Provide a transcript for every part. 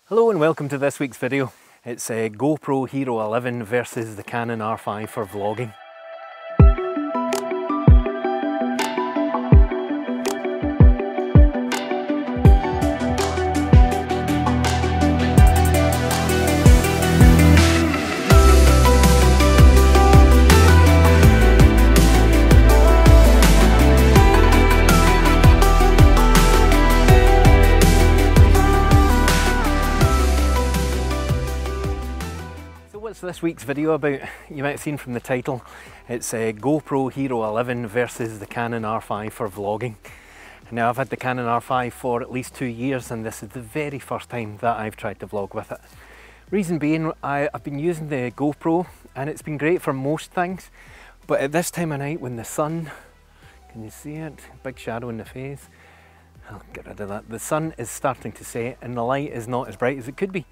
Hello and welcome to this week's video. It's a GoPro Hero 11 versus the Canon R5 for vlogging. What's this week's video about? You might have seen from the title, it's a GoPro Hero 11 versus the Canon R5 for vlogging. Now I've had the Canon R5 for at least 2 years and this is the very first time that I've tried to vlog with it. Reason being, I've been using the GoPro and it's been great for most things, but at this time of night when the sun, can you see it? Big shadow in the face. I'll get rid of that. The sun is starting to set and the light is not as bright as it could be.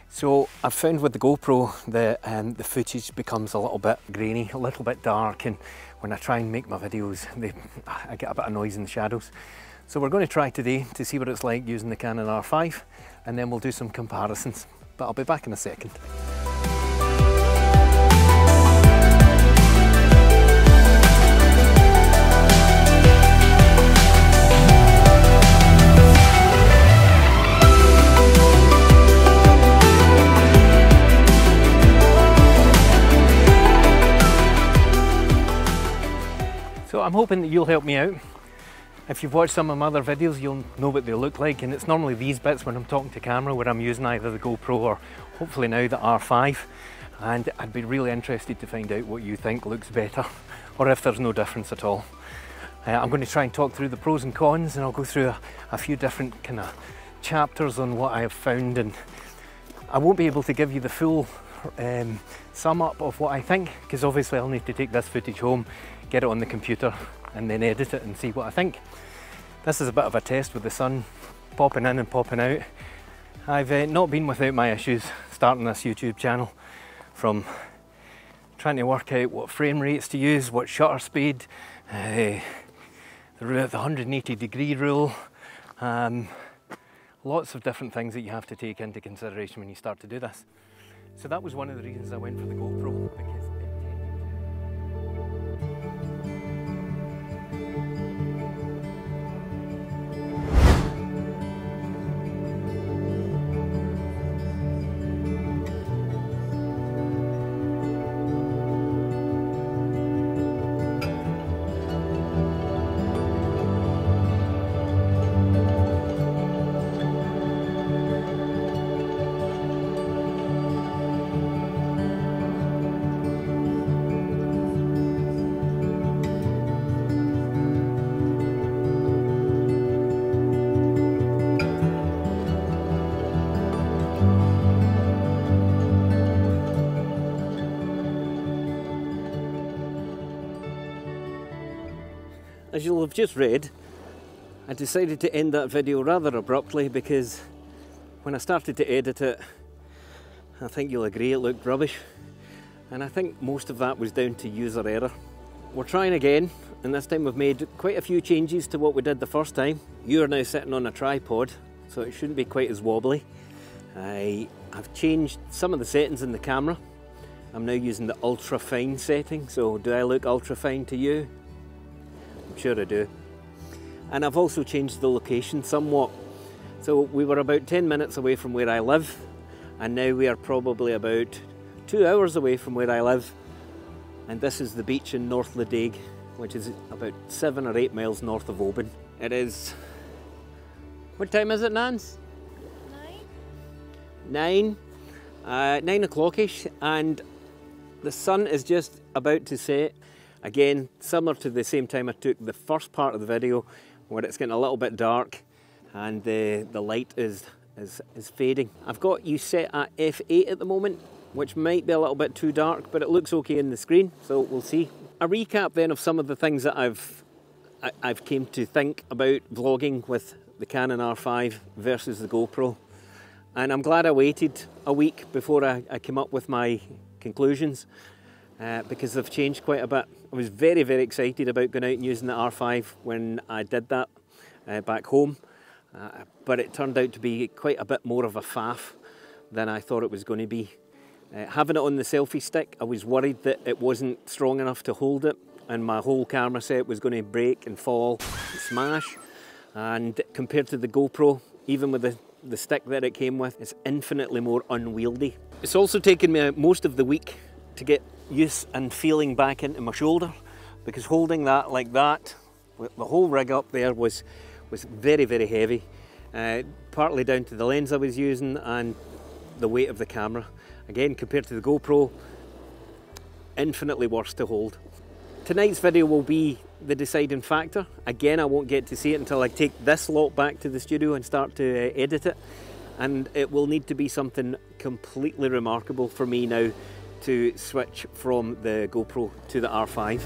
So I've found with the GoPro that the footage becomes a little bit grainy, a little bit dark, and when I try and make my videos, I get a bit of noise in the shadows. So we're going to try today to see what it's like using the Canon R5, and then we'll do some comparisons. But I'll be back in a second. So I'm hoping that you'll help me out. If you've watched some of my other videos, you'll know what they look like, and it's normally these bits when I'm talking to camera where I'm using either the GoPro or hopefully now the R5, and I'd be really interested to find out what you think looks better or if there's no difference at all. I'm going to try and talk through the pros and cons, and I'll go through a few different kind of chapters on what I have found, and I won't be able to give you the full sum up of what I think, because obviously I'll need to take this footage home, get it on the computer and then edit it and see what I think. This is a bit of a test with the sun popping in and popping out. I've not been without my issues starting this YouTube channel, from trying to work out what frame rates to use, what shutter speed, the 180-degree rule, lots of different things that you have to take into consideration when you start to do this. So that was one of the reasons I went for the GoPro, because as you'll have just read, I decided to end that video rather abruptly because when I started to edit it, I think you'll agree it looked rubbish. And I think most of that was down to user error. We're trying again, and this time we've made quite a few changes to what we did the first time. You are now sitting on a tripod, so it shouldn't be quite as wobbly. I've changed some of the settings in the camera. I'm now using the ultra fine setting, so do I look ultra fine to you? I'm sure I do. And I've also changed the location somewhat. So we were about 10 minutes away from where I live, and now we are probably about 2 hours away from where I live. And this is the beach in North Ladig, which is about 7 or 8 miles north of Oban. It is... what time is it, Nance? 9? 9 o'clock-ish, and the sun is just about to set. Again, similar to the same time I took the first part of the video, where it's getting a little bit dark and the light is fading. I've got you set at f8 at the moment, which might be a little bit too dark, but it looks okay in the screen, so we'll see. A recap then of some of the things that I've came to think about vlogging with the Canon R5 versus the GoPro. And I'm glad I waited a week before I came up with my conclusions, because they've changed quite a bit. I was very, very excited about going out and using the R5 when I did that back home, but it turned out to be quite a bit more of a faff. than I thought it was going to be. Having it on the selfie stick, I was worried that it wasn't strong enough to hold it and my whole camera set was going to break and fall and smash. And compared to the GoPro, even with the stick that it came with, it's infinitely more unwieldy. It's also taken me most of the week to get used and feeling back into my shoulder, because holding that like that, with the whole rig up there was very, very heavy. Partly down to the lens I was using and the weight of the camera. Again, compared to the GoPro, infinitely worse to hold. Tonight's video will be the deciding factor. Again, I won't get to see it until I take this lot back to the studio and start to edit it. And it will need to be something completely remarkable for me now to switch from the GoPro to the R5.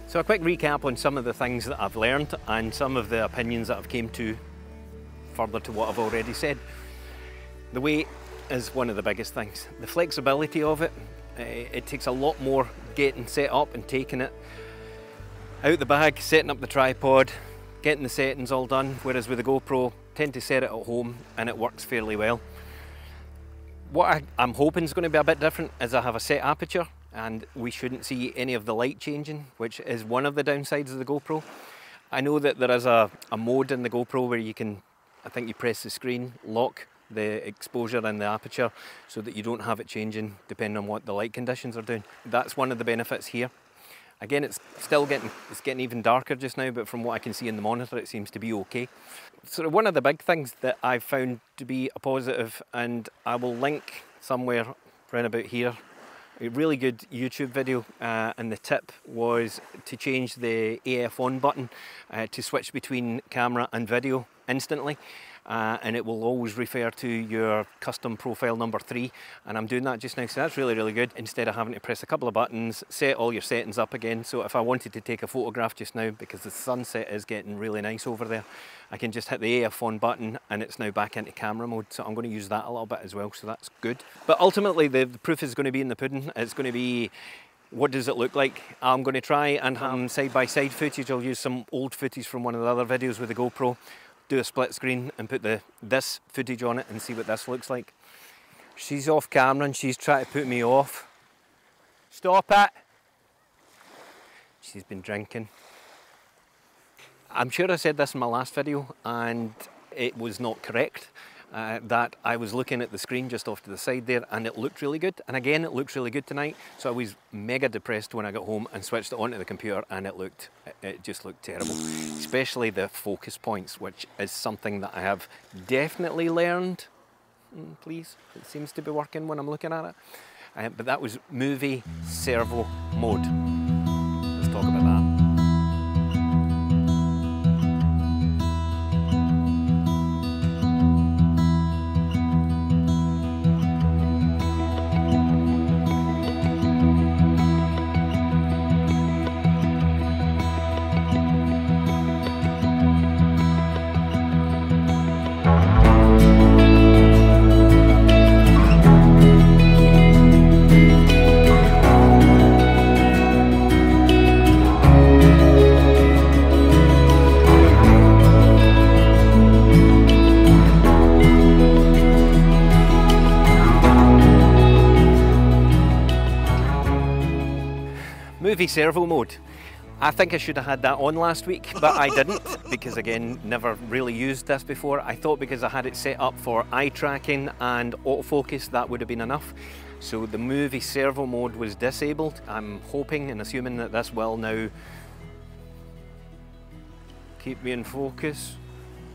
So a quick recap on some of the things that I've learned and some of the opinions that I've came to further to what I've already said. The weight is one of the biggest things. The flexibility of it, it takes a lot more getting set up and taking it out the bag, setting up the tripod, getting the settings all done, whereas with the GoPro, tend to set it at home and it works fairly well. What I'm hoping is going to be a bit different is I have a set aperture, and we shouldn't see any of the light changing, which is one of the downsides of the GoPro. I know that there is a mode in the GoPro where you can, I think you press the screen, lock the exposure and the aperture so that you don't have it changing depending on what the light conditions are doing. That's one of the benefits here. Again, it's getting even darker just now, but from what I can see in the monitor, it seems to be okay. So one of the big things that I've found to be a positive, and I will link somewhere around about here, a really good YouTube video, and the tip was to change the AF on button to switch between camera and video instantly, and it will always refer to your custom profile number 3, and I'm doing that just now, so that's really, really good, instead of having to press a couple of buttons, set all your settings up again. So if I wanted to take a photograph just now, because the sunset is getting really nice over there, I can just hit the AF on button and it's now back into camera mode. So I'm going to use that a little bit as well, so that's good. But ultimately the proof is going to be in the pudding. It's going to be, what does it look like? I'm going to try and have side-by-side footage. I'll use some old footage from one of the other videos with the GoPro, do a split screen and put this footage on it and see what this looks like. She's off camera and she's trying to put me off. Stop it! She's been drinking. I'm sure I said this in my last video and it was not correct. That I was looking at the screen just off to the side there and it looked really good, and again it looks really good tonight. So I was mega depressed when I got home and switched it onto the computer, and it just looked terrible, especially the focus points, which is something that I have definitely learned. Please, it seems to be working when I'm looking at it, but that was movie servo mode. Let's talk about that. Movie servo mode. I think I should have had that on last week, but I didn't, because again, never really used this before. I thought because I had it set up for eye tracking and autofocus, that would have been enough. So the movie servo mode was disabled. I'm hoping and assuming that this will now keep me in focus.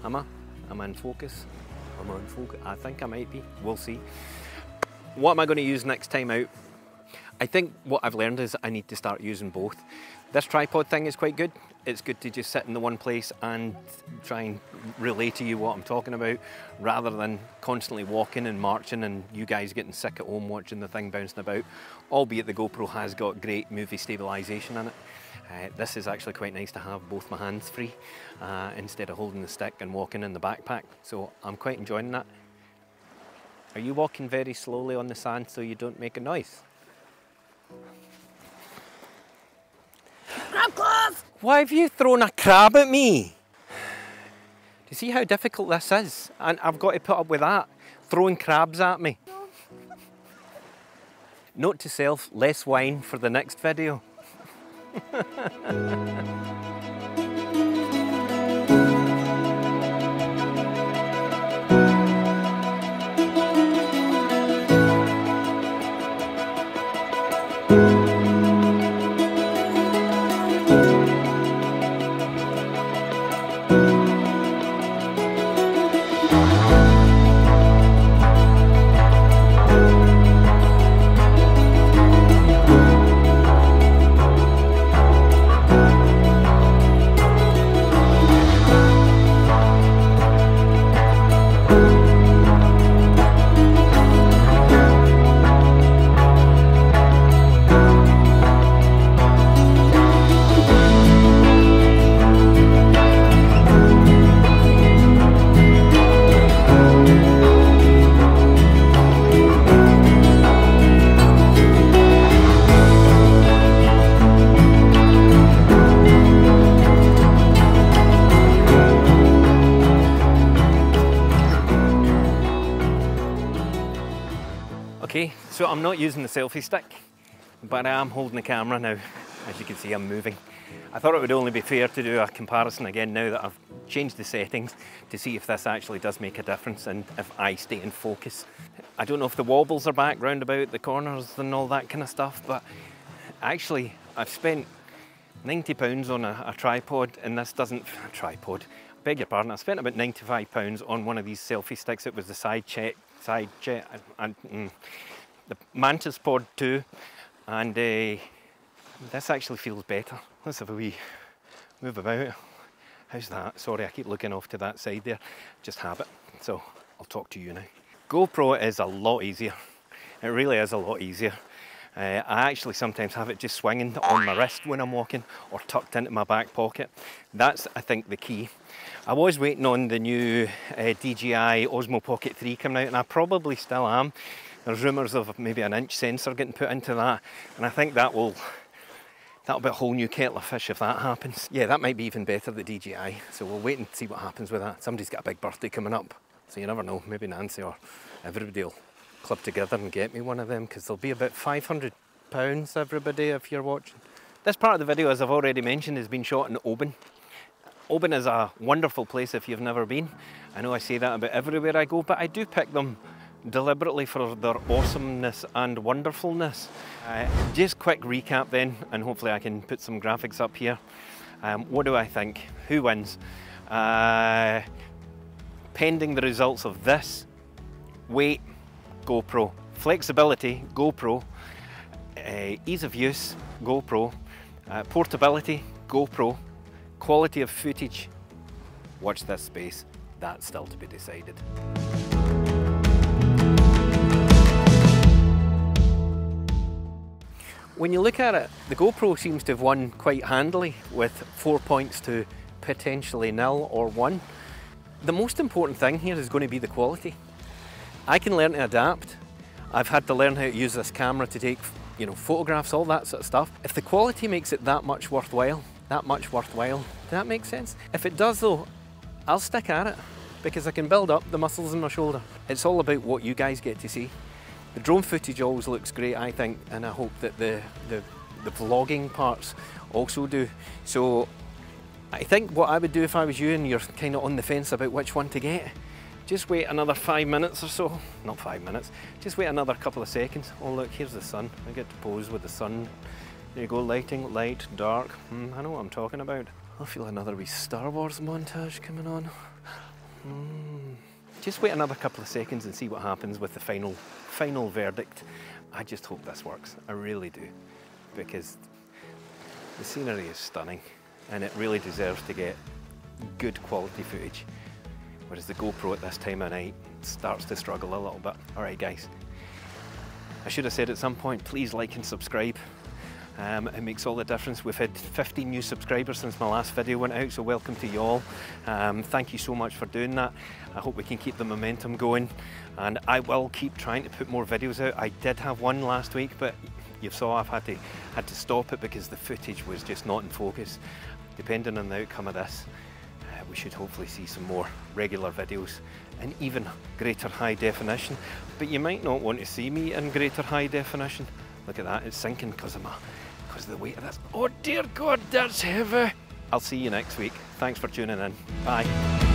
Am I in focus? I'm on focus. I think I might be. We'll see. What am I going to use next time out? I think what I've learned is I need to start using both. This tripod thing is quite good. It's good to just sit in the one place and try and relay to you what I'm talking about, rather than constantly walking and marching and you guys getting sick at home watching the thing bouncing about. Albeit the GoPro has got great movie stabilisation in it. This is actually quite nice to have both my hands free instead of holding the stick and walking in the backpack. So I'm quite enjoying that. Are you walking very slowly on the sand so you don't make a noise? Crab claws! Why have you thrown a crab at me? Do you see how difficult this is? And I've got to put up with that, throwing crabs at me. Note to self, less wine for the next video. Okay, so I'm not using the selfie stick, but I am holding the camera now. As you can see, I'm moving. I thought it would only be fair to do a comparison again now that I've changed the settings to see if this actually does make a difference and if I stay in focus. I don't know if the wobbles are back round about the corners and all that kind of stuff, but actually I've spent £90 on a tripod, and this doesn't... tripod, beg your pardon, I spent about £95 on one of these selfie sticks. It was the side jet and the Mantis Pod 2, and this actually feels better. Let's have a wee move about. How's that? Sorry, I keep looking off to that side there. Just habit. So I'll talk to you now. GoPro is a lot easier. It really is a lot easier. I actually sometimes have it just swinging on my wrist when I'm walking, or tucked into my back pocket. That's, I think, the key. I was waiting on the new DJI Osmo Pocket 3 coming out, and I probably still am. There's rumours of maybe an inch sensor getting put into that, and I think that'll be a whole new kettle of fish if that happens. Yeah, that might be even better, the DJI. So we'll wait and see what happens with that. Somebody's got a big birthday coming up, so you never know. Maybe Nancy or everybody will club together and get me one of them, because they'll be about £500 everybody if you're watching. This part of the video, as I've already mentioned, has been shot in Oban. Oban is a wonderful place if you've never been. I know I say that about everywhere I go, but I do pick them deliberately for their awesomeness and wonderfulness. Just quick recap then, and hopefully I can put some graphics up here. What do I think? Who wins? Pending the results of this, weight, GoPro. Flexibility, GoPro. Ease of use, GoPro. Portability, GoPro. Quality of footage, watch this space. That's still to be decided. When you look at it, the GoPro seems to have won quite handily with 4 points to potentially 0 or 1. The most important thing here is going to be the quality. I can learn to adapt. I've had to learn how to use this camera to take, photographs, all that sort of stuff. If the quality makes it that much worthwhile, does that make sense? If it does though, I'll stick at it, because I can build up the muscles in my shoulder. It's all about what you guys get to see. The drone footage always looks great, I think, and I hope that the vlogging parts also do. So I think what I would do if I was you and you're kind of on the fence about which one to get, just wait another 5 minutes or so. Not 5 minutes, just wait another couple of seconds. Oh look, here's the sun. I get to pose with the sun. There you go, lighting, light, dark. I know what I'm talking about. I feel another wee Star Wars montage coming on. just wait another couple of seconds and see what happens with the final verdict. I just hope this works, I really do, because the scenery is stunning and it really deserves to get good quality footage, whereas the GoPro at this time of night starts to struggle a little bit. Alright guys, I should have said at some point, please like and subscribe. It makes all the difference. We've had 15 new subscribers since my last video went out, so welcome to you all. Thank you so much for doing that. I hope we can keep the momentum going, and I will keep trying to put more videos out. I did have one last week, but you saw I've had to stop it because the footage was just not in focus. Depending on the outcome of this, we should hopefully see some more regular videos in even greater high definition. But you might not want to see me in greater high definition. Look at that, it's sinking because of the weight of this. Oh dear God, that's heavy. I'll see you next week. Thanks for tuning in. Bye.